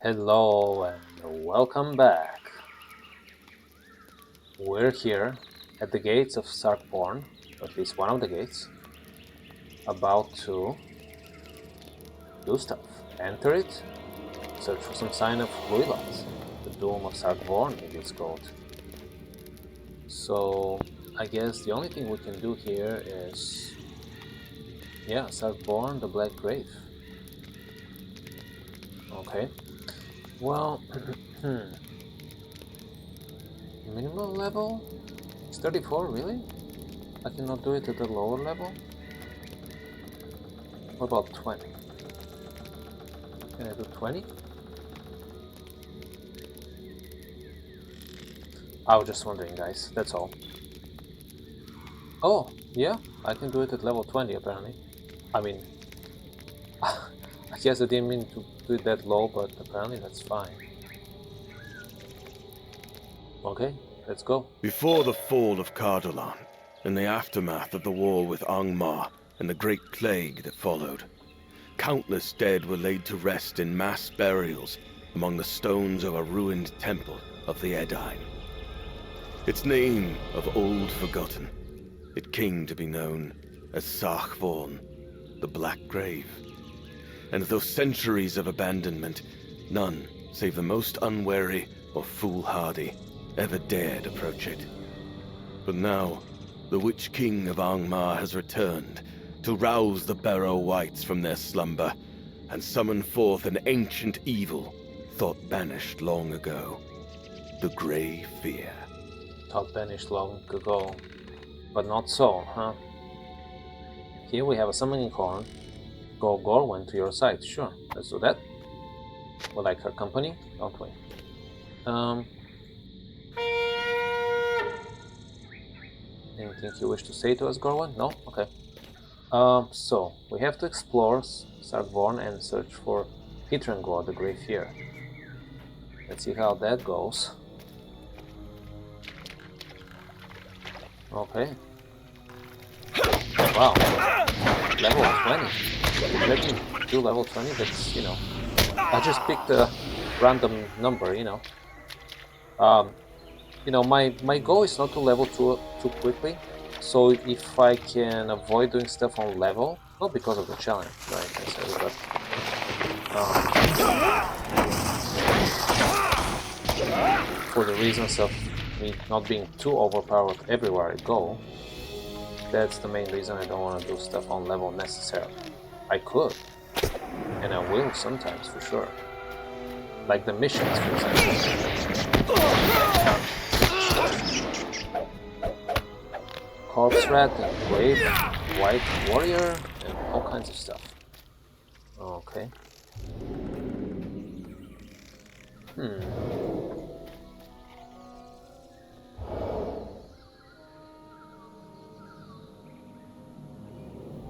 Hello and welcome back. We're here at the gates of Sarkborn, at least one of the gates, about to do stuff. Enter it, search for some sign of Luilat, the doom of Sarkborn it is called. So I guess the only thing we can do here is, Sarkborn, the Black Grave. Okay. Well, minimal level? It's 34, really? I cannot do it at the lower level? What about 20? Can I do 20? I was just wondering, guys, that's all. Oh, yeah, I can do it at level 20, apparently. I mean, I guess I didn't mean to do it that low, but apparently that's fine. Okay, let's go. Before the fall of Cardolan, in the aftermath of the war with Angmar and the Great Plague that followed, countless dead were laid to rest in mass burials among the stones of a ruined temple of the Edain. Its name of old forgotten, it came to be known as Sarkborn, the Black Grave. And though centuries of abandonment, none save the most unwary or foolhardy ever dared approach it. But now, the Witch King of Angmar has returned to rouse the Barrow Wights from their slumber and summon forth an ancient evil thought banished long ago. The Grey Fear. Thought banished long ago, but not so, huh? Here we have a summoning horn. Go Gorwen to your side, sure, let's do that. We like her company, don't we? Anything you wish to say to us, Gorwen? No? Okay. So, we have to explore Sarkborn and search for Hitrengor, the Grey Fear. Let's see how that goes. Okay. Wow. Level 20. Let me do level 20, that's, I just picked a random number, my goal is not to level too quickly. So if I can avoid doing stuff on level, not because of the challenge, right, necessarily, but for the reasons of me not being too overpowered everywhere I go, that's the main reason I don't want to do stuff on level necessarily. I could, and I will sometimes for sure. Like the missions, for example. Corpse Rat and Wave, White Warrior, and all kinds of stuff. Okay.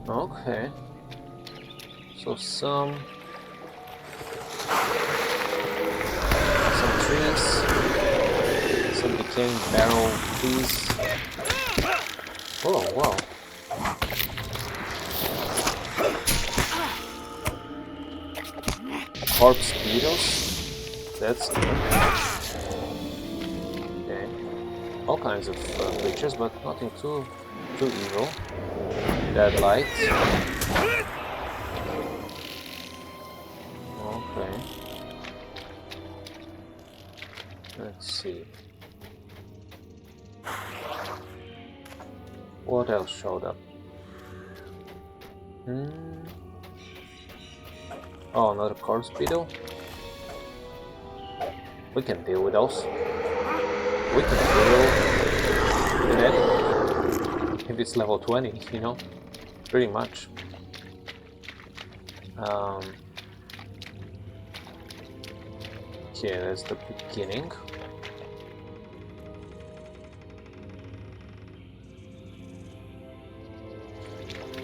Okay. So some trees, some decaying barrel trees. Oh, wow. Corpse beetles? That's good. Okay. All kinds of creatures, but nothing too evil. Dead light. Okay. Let's see. What else showed up? Oh, another corpse beetle. We can deal with those. We can deal with anything. If it's level 20, pretty much. Okay, that's the beginning.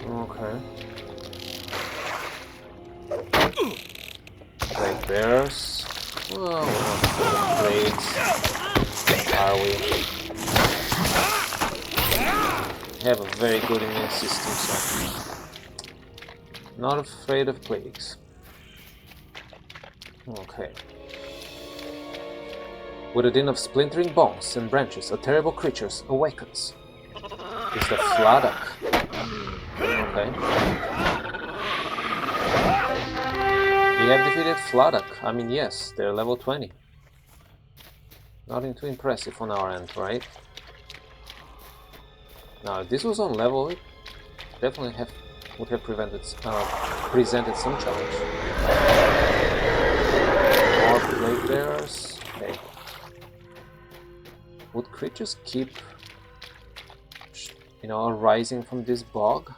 Okay. Black bears. Well, we're not afraid of blades, are we? We have a very good immune system, so not afraid of plagues. Okay. With a din of splintering bones and branches, a terrible creature awakens. It's the Fladak. Okay. We have defeated Fladak. I mean, yes, they're level 20. Nothing too impressive on our end, right? Now, if this was on level, it definitely would have presented some challenge. More plague bearers. Okay. Would creatures keep, arising from this bog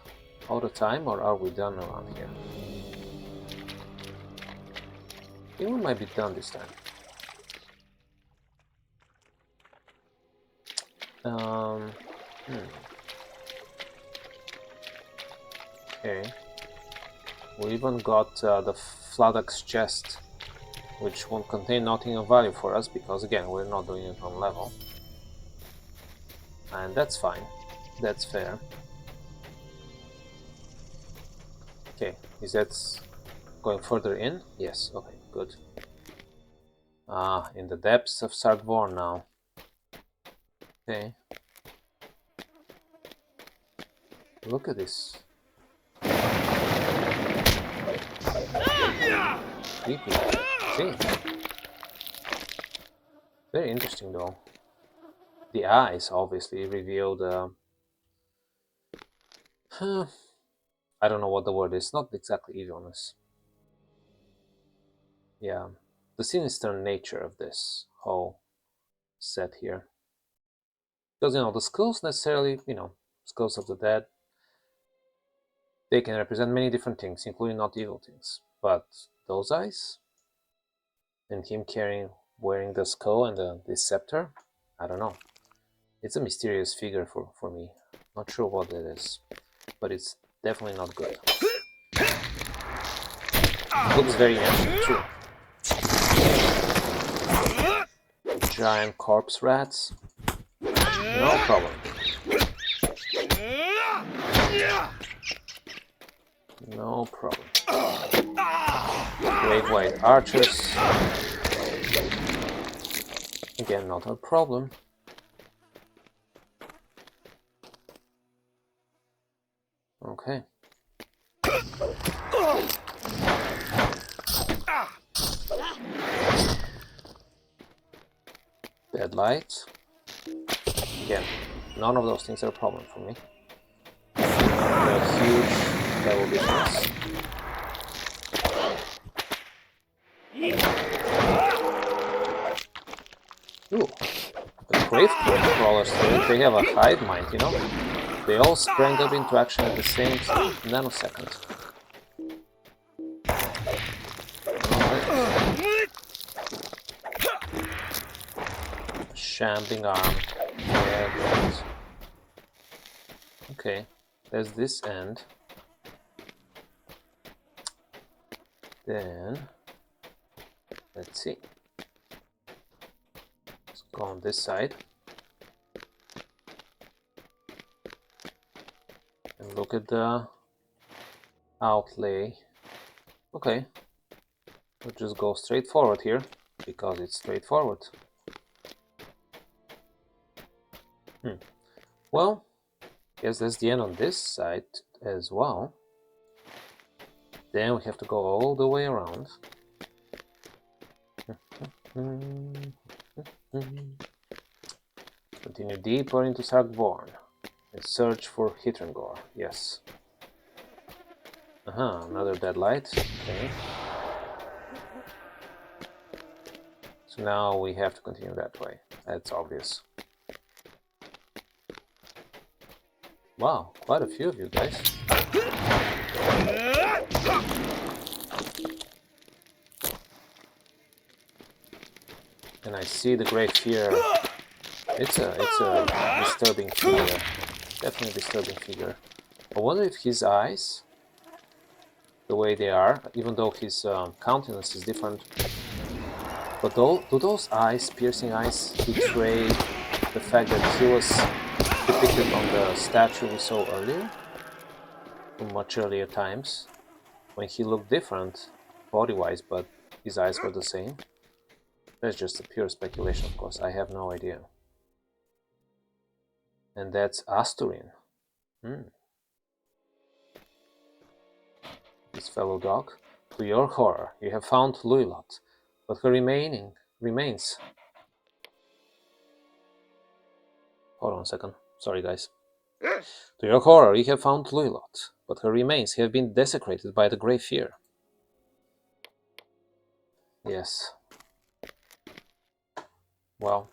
all the time, or are we done around here? I think we might be done this time. Okay. We even got the Fladak's chest, which won't contain nothing of value for us because, again, we're not doing it on level. And that's fine. That's fair. Okay, is that going further in? Yes, okay, good. In the depths of Sargvorn now. Okay. Look at this. Creepy. See? Very interesting though. The eyes obviously reveal the... I don't know what the word is. Not exactly evilness. Yeah. The sinister nature of this whole set here. Because, the skulls necessarily, skulls of the dead, they can represent many different things, including not evil things. But those eyes, and him wearing the skull and the scepter, I don't know. It's a mysterious figure for me. Not sure what it is, but it's definitely not good. Looks very ancient too. Giant corpse rats. No problem. No problem. Grave white archers. Again, not a problem. Okay. Deadlight. Again, none of those things are a problem for me. A huge level difference. Ooh, the Grave Crawlers, they have a hive mind, They all sprang up into action at the same nanosecond. Shambling arm. Yeah, great. Okay, there's this end. Then, let's see. Let's go on this side. And look at the outlay. Okay, we'll just go straight forward here, because it's straightforward. Well, guess that's the end on this side as well. Then we have to go all the way around. Continue deeper into Sargvorn and search for Hitrengor. Yes. Another deadlight. Okay. So now we have to continue that way. That's obvious. Wow, quite a few of you guys. And I see the Great Fear. It's a disturbing figure. Definitely disturbing figure. I wonder if his eyes, the way they are, even though his countenance is different, but do those eyes, piercing eyes, betray the fact that he was depicted on the statue we saw earlier, from much earlier times, when he looked different body-wise, but his eyes were the same. That's just a pure speculation, of course. I have no idea. And that's Asturin. This fellow dog. To your horror, you have found Luilot, but her remains. Hold on a second. Sorry, guys. To your horror, you have found Luilot, but her remains have been desecrated by the Grey Fear. Yes. Well,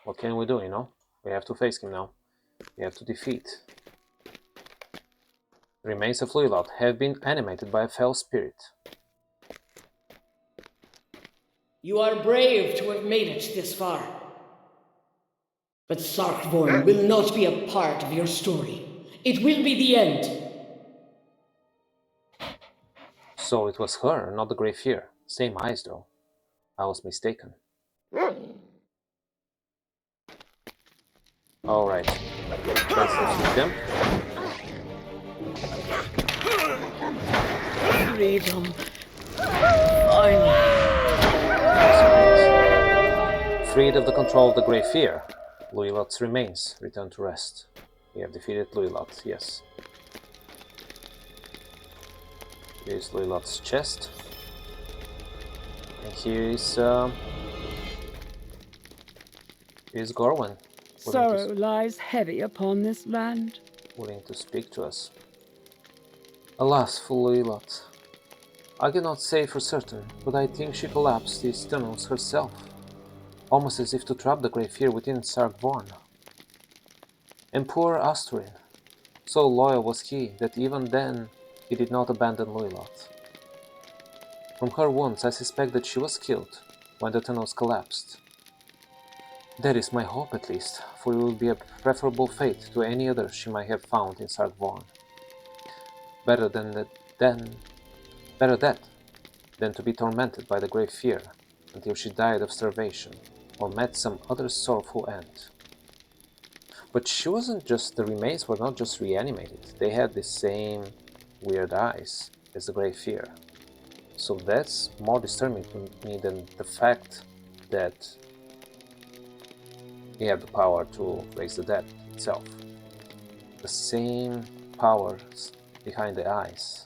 what can we do, you know? We have to face him now. We have to defeat. The remains of Luilot have been animated by a fell spirit. You are brave to have made it this far. But Sarkvorn will not be a part of your story. It will be the end. So it was her, not the Grey Fear. Same eyes, though. I was mistaken. Alright. Let's defeat them. Freedom. Finally. Freed of the control of the Grey Fear, Luilot's remains return to rest. We have defeated Luilot, yes. Here's Luilot's chest. And here's Gorwin. Sorrow lies heavy upon this land. Willing to speak to us. Alas, for Luilot. I cannot say for certain, but I think she collapsed these tunnels herself. Almost as if to trap the Grey Fear within Sarkvorn. And poor Asturin. So loyal was he that even then he did not abandon Luilot. From her wounds I suspect that she was killed when the tunnels collapsed. That is my hope at least, for it will be a preferable fate to any other she might have found in Sarkvorn. Better that than to be tormented by the Grey Fear until she died of starvation or met some other sorrowful end. But the remains were not just reanimated, they had the same weird eyes as the Grey Fear. So that's more disturbing to me than the fact that he had the power to raise the dead itself. The same powers behind the eyes.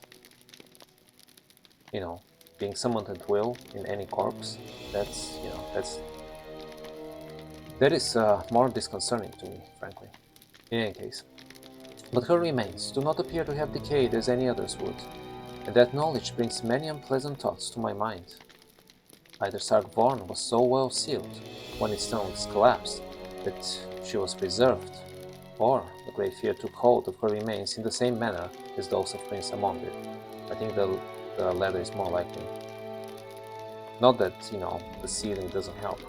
You know, being summoned at will in any corpse, that is more disconcerting to me, frankly. In any case. But her remains do not appear to have decayed as any others would, and that knowledge brings many unpleasant thoughts to my mind. Either Sarkvorn was so well sealed when its tunnels collapsed that she was preserved, or the Grey Fear took hold of her remains in the same manner as those of Prince Amon did. I think the latter is more likely. Not that, the sealing doesn't help.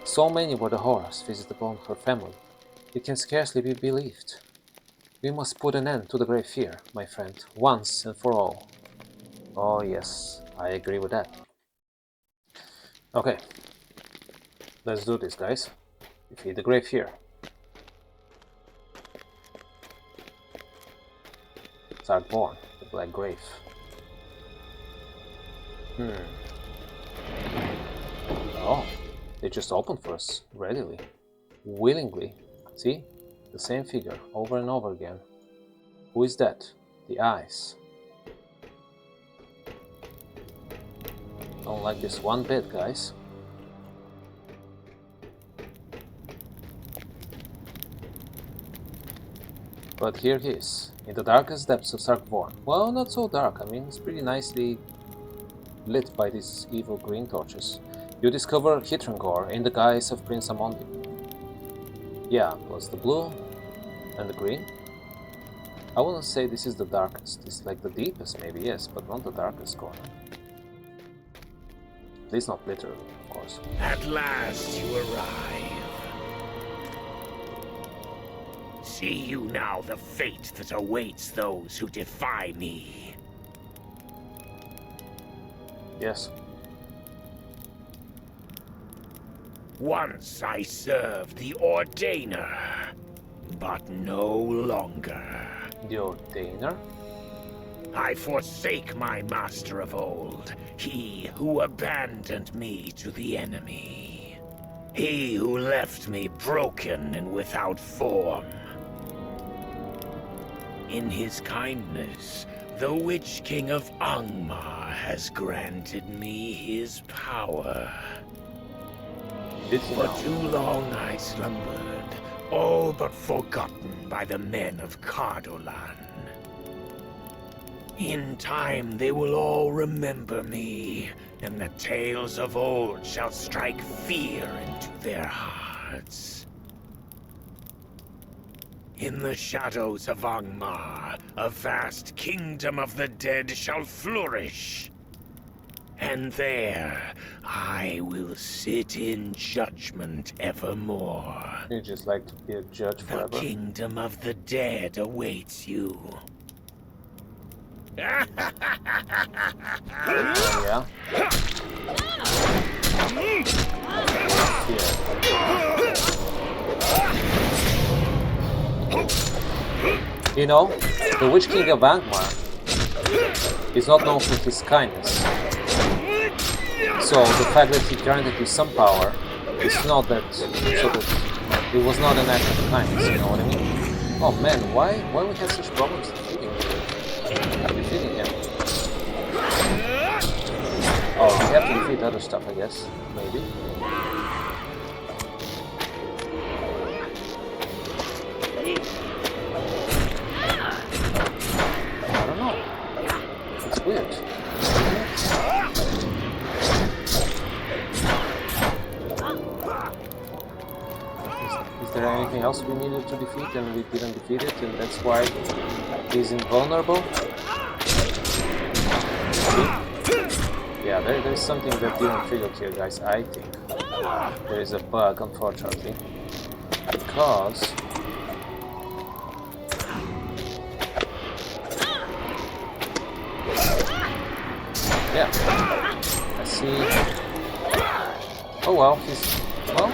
So many were the horrors visited upon her family, it can scarcely be believed. We must put an end to the Grey Fear, my friend, once and for all. Oh yes, I agree with that. Okay, let's do this, guys. Defeat the Grey Fear. Sarkvorn, the Black Grave. Oh, they just opened for us, readily, willingly. See? The same figure, over and over again. Who is that? The eyes. Don't like this one bit, guys. But here he is, in the darkest depths of Sarkvorn. Well, not so dark, I mean, it's pretty nicely lit by these evil green torches. You discover Hitrangor in the guise of Prince Amondi. Yeah, plus the blue and the green. I wouldn't say this is the darkest, it's like the deepest maybe, yes, but not the darkest corner. At least not literally, of course. At last you arrive. See you now the fate that awaits those who defy me. Yes. Once I served the Ordainer, but no longer. The Ordainer? I forsake my master of old, He who abandoned me to the enemy. He who left me broken and without form. In his kindness, the Witch King of Angmar has granted me his power. For too long I slumbered, all but forgotten by the men of Cardolan. In time they will all remember me, and the tales of old shall strike fear into their hearts. In the shadows of Angmar, a vast kingdom of the dead shall flourish. And there, I will sit in judgment evermore. You just like to be a judge The forever. kingdom of the dead awaits you. Yeah. You know, the Witch King of Angmar is not known for his kindness. So the fact that he granted you some power is not that, so that it was not an act of kindness, you know what I mean? Oh man, why we have such problems defeating him? Oh, we have to defeat other stuff, I guess. Maybe. I don't know. It's weird. Is there anything else we needed to defeat and we didn't defeat it, and that's why he's invulnerable? See? Yeah, there's something that didn't trigger here, guys. I think there is a bug, unfortunately, because yeah, I see. Oh well, he's no,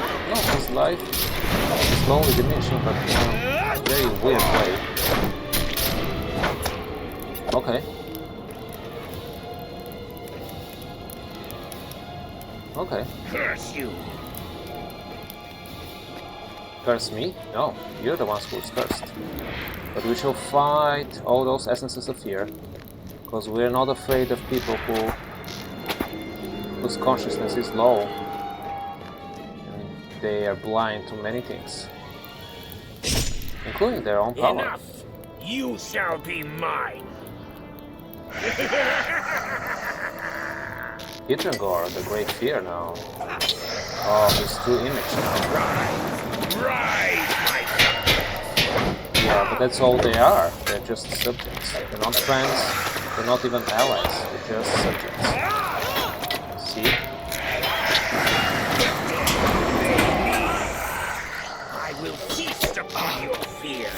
his life is slowly diminishing, but in a very weird way. Okay. Okay. Curse you! Curse me? No, you're the ones who's cursed. But we shall fight all those essences of fear, because we're not afraid of people whose consciousness is low, and they are blind to many things, including their own power. Enough! You shall be mine! Hitrangor, the Great Fear now. Oh, his true image now. Rise, my Yeah, but that's all they are. They're just subjects. They're not friends, they're not even allies, they're just subjects. See? I will feast upon your fear.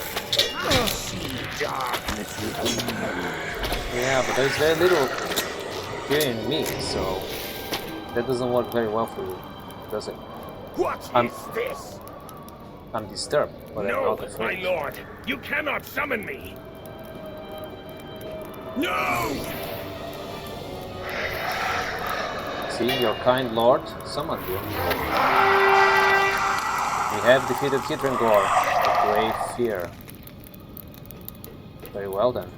See darkness within you. Yeah, but there's very little fear in me, so that doesn't work very well for you, does it? What is this? I'm disturbed, but I'm No, not my afraid. lord, you cannot summon me. No! See, your kind lord summoned you. We have defeated Hitrangor, the Great Fear. Very well then.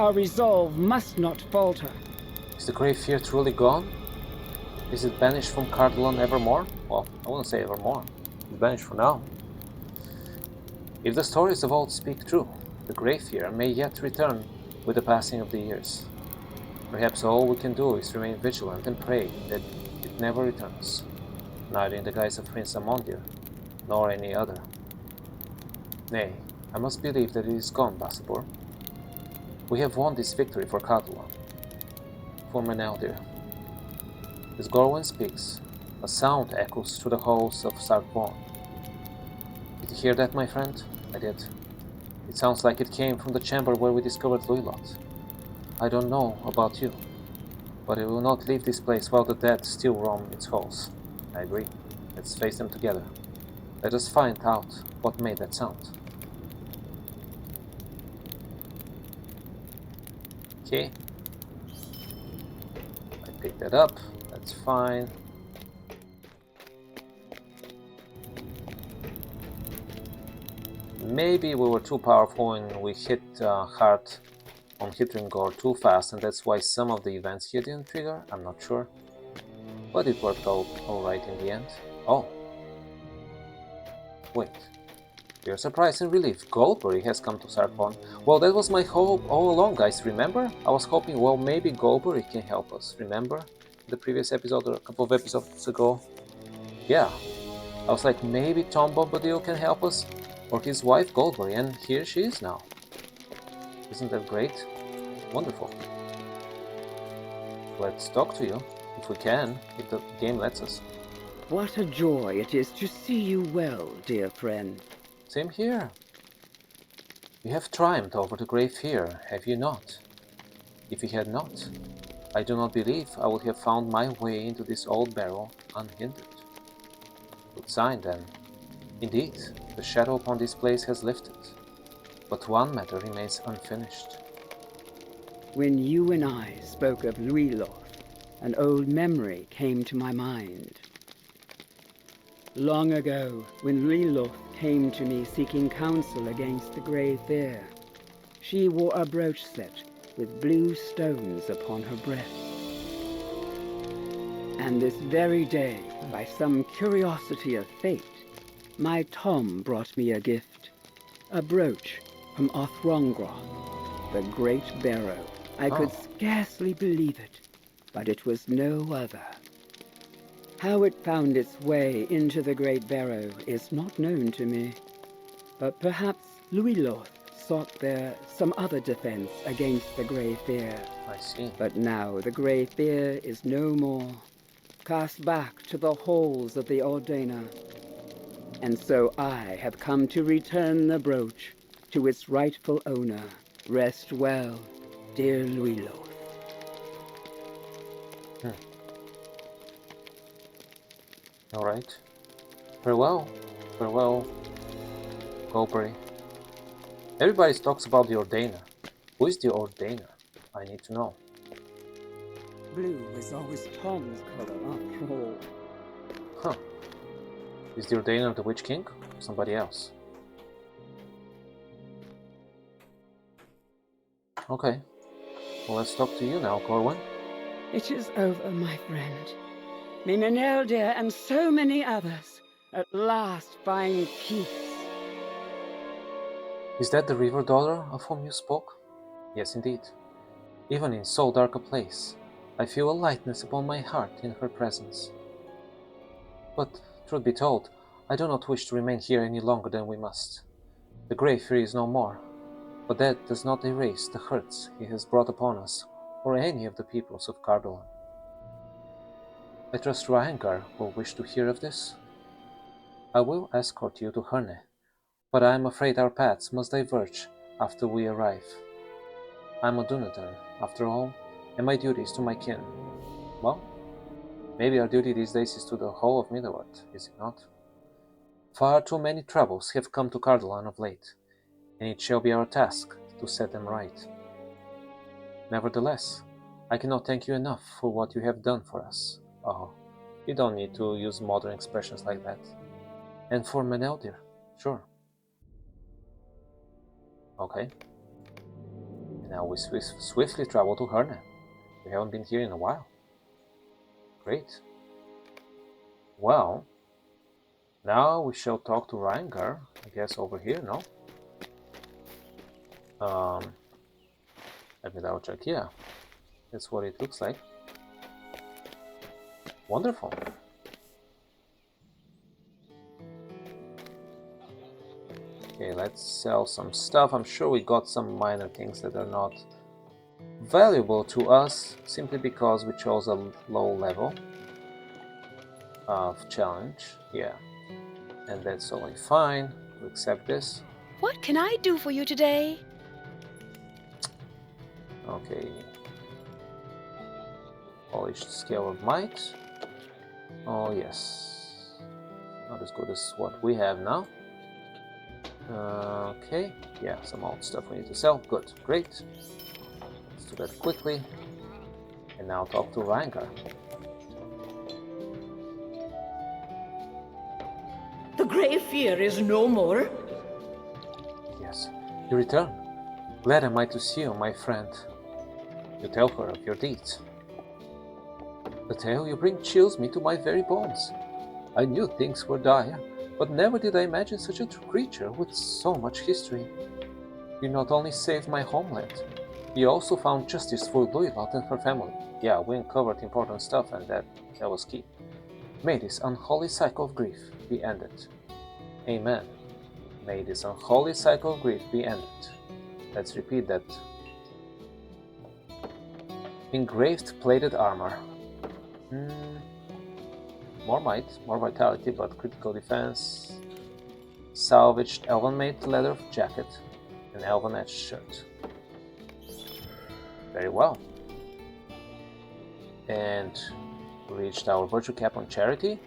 Our resolve must not falter. Is the Great Fear truly gone? Is it banished from Cardolan evermore? Well, I wouldn't say evermore. It's banished for now. If the stories of old speak true, the Great Fear may yet return with the passing of the years. Perhaps all we can do is remain vigilant and pray that it never returns, neither in the guise of Prince Amondir, nor any other. Nay, I must believe that it is gone, Basabor. We have won this victory for Cardolan. For Meneldir. As Gorwin speaks, a sound echoes through the halls of Sarkborn. Did you hear that, my friend? I did. It sounds like it came from the chamber where we discovered Luilot. I don't know about you, but I will not leave this place while the dead still roam its halls. I agree. Let's face them together. Let us find out what made that sound. Okay. pick that up. That's fine. Maybe we were too powerful and we hit hard on Hitringor too fast, and that's why some of the events here didn't trigger. I'm not sure. But it worked out alright in the end. Oh. Wait. We are surprised and relieved. Goldberry has come to Sarpon. Well, that was my hope all along, guys. Remember? I was hoping, well, maybe Goldberry can help us. Remember? The previous episode or a couple of episodes ago? Yeah. I was like, maybe Tom Bombadil can help us? Or his wife, Goldberry. And here she is now. Isn't that great? Wonderful. Let's talk to you. If we can. If the game lets us. What a joy it is to see you well, dear friend. Same here. You have triumphed over the grave fear, have you not? If you had not, I do not believe I would have found my way into this old barrel unhindered. Good sign, then. Indeed, the shadow upon this place has lifted, but one matter remains unfinished. When you and I spoke of Luiloth, an old memory came to my mind. Long ago, when Luiloth came to me seeking counsel against the grey fear, she wore a brooch set with blue stones upon her breast. And this very day, by some curiosity of fate, my Tom brought me a gift, a brooch from Othrongroth, the Great Barrow. I could scarcely believe it, but it was no other. How it found its way into the Great Barrow is not known to me, but perhaps Luiloth sought there some other defense against the Grey Fear. I see. But now the Grey Fear is no more, cast back to the halls of the Ordainer. And so I have come to return the brooch to its rightful owner. Rest well, dear Luiloth. All right. Farewell. Farewell, Goldberry. Everybody talks about the Ordainer. Who is the Ordainer? I need to know. Blue is always Tom's color, after all. Huh. Is the Ordainer the Witch King? Or somebody else? Okay. Well, let's talk to you now, Corwin. It is over, my friend. May Meneldir and so many others at last find peace. Is that the River Daughter of whom you spoke? Yes, indeed. Even in so dark a place, I feel a lightness upon my heart in her presence. But, truth be told, I do not wish to remain here any longer than we must. The Grey Fury is no more, but that does not erase the hurts he has brought upon us, or any of the peoples of Cardolan. I trust Ryangar will wish to hear of this. I will escort you to Herne, but I am afraid our paths must diverge after we arrive. I am a Dunedain, after all, and my duty is to my kin. Well, maybe our duty these days is to the whole of Middle-earth, is it not? Far too many troubles have come to Cardolan of late, and it shall be our task to set them right. Nevertheless, I cannot thank you enough for what you have done for us. Oh, you don't need to use modern expressions like that. And for Meneldir, sure. Okay. Now we swiftly travel to Herne. We haven't been here in a while. Great. Well, now we shall talk to Ryangar, I guess over here, no? Let me double check. Yeah, that's what it looks like. Wonderful. Okay, let's sell some stuff. I'm sure we got some minor things that are not valuable to us simply because we chose a low level of challenge. Yeah, and that's only fine to accept this. What can I do for you today? Okay. Polished scale of might. Oh yes. Not as good as what we have now. Okay. Yeah, some old stuff we need to sell. Good. Great. Let's do that quickly. And now talk to Reingar. The grave fear is no more. Yes, you return. Glad am I to see you, my friend. You tell her of your deeds. The tale you bring chills me to my very bones. I knew things were dire, but never did I imagine such a creature with so much history. You not only saved my homeland, you also found justice for Loilot and her family. Yeah, we uncovered important stuff, and that was key. May this unholy cycle of grief be ended. Amen. May this unholy cycle of grief be ended. Let's repeat that. Engraved plated armor. More might, more vitality, but critical defense. Salvaged elven-made leather jacket. An elven-edged shirt. Very well. And reached our virtue cap on charity.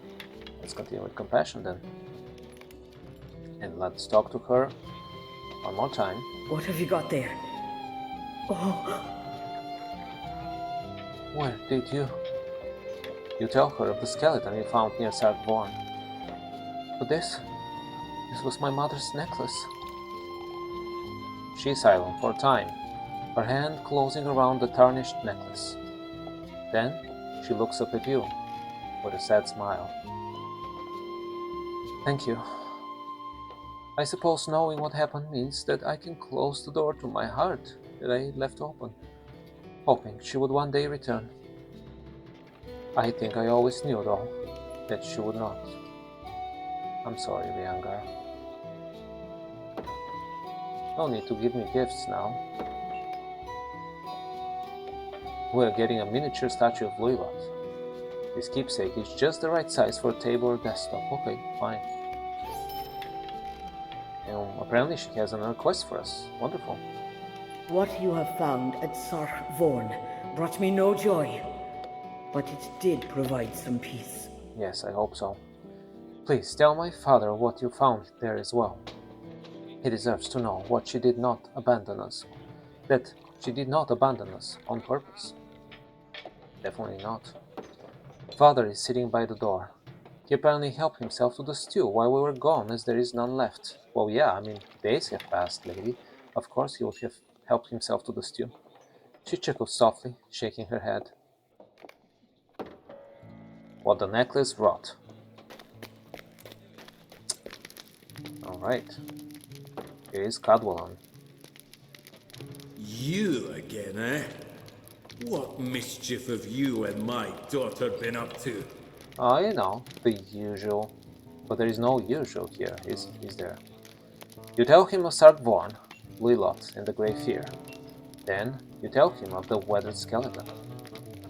Let's continue with compassion then. And let's talk to her one more time. What have you got there? Oh, Where did you? You tell her of the skeleton you found near Sarkborn. But this was my mother's necklace. She is silent for a time, her hand closing around the tarnished necklace. Then she looks up at you with a sad smile. Thank you. I suppose knowing what happened means that I can close the door to my heart that I left open, hoping she would one day return. I think I always knew, though, that she would not. I'm sorry, Reingar. No need to give me gifts now. We're getting a miniature statue of Loilot. This keepsake is just the right size for a table or desktop. Okay, fine. And apparently she has another quest for us. Wonderful. what you have found at Sark Vorn brought me no joy, but it did provide some peace. Yes, I hope so. Please tell my father what you found there as well. He deserves to know what she did not abandon us. That she did not abandon us on purpose. Definitely not. Father is sitting by the door. He apparently helped himself to the stew while we were gone, as there is none left. Well, yeah, I mean, days have passed, lady. Of course he would have helped himself to the stew. She chuckled softly, shaking her head. What the necklace brought. Alright. Here is Cadwallon. You again, eh? What mischief have you and my daughter been up to? Oh, you know, the usual. But there is no usual here, is there? You tell him of Sarkvorn, Lilot, and the Grey Fear. Then you tell him of the weathered skeleton.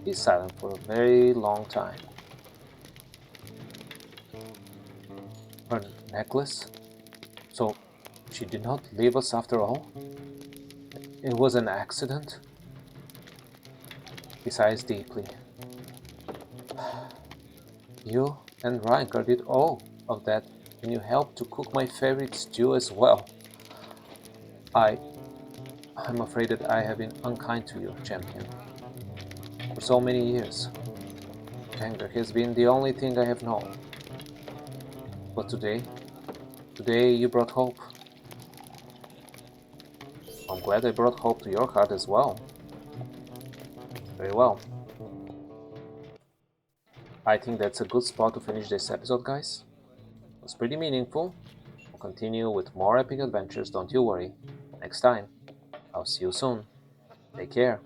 He's silent for a very long time. Her necklace? So she did not leave us after all? It was an accident? He sighs deeply. You and Reingar did all of that, and you helped to cook my favorite stew as well. I'm afraid that I have been unkind to you, champion. For so many years, anger has been the only thing I have known. But today you brought hope. I'm glad I brought hope to your heart as well. Very well. I think that's a good spot to finish this episode, guys. It was pretty meaningful. We'll continue with more epic adventures, don't you worry. Next time. I'll see you soon. Take care.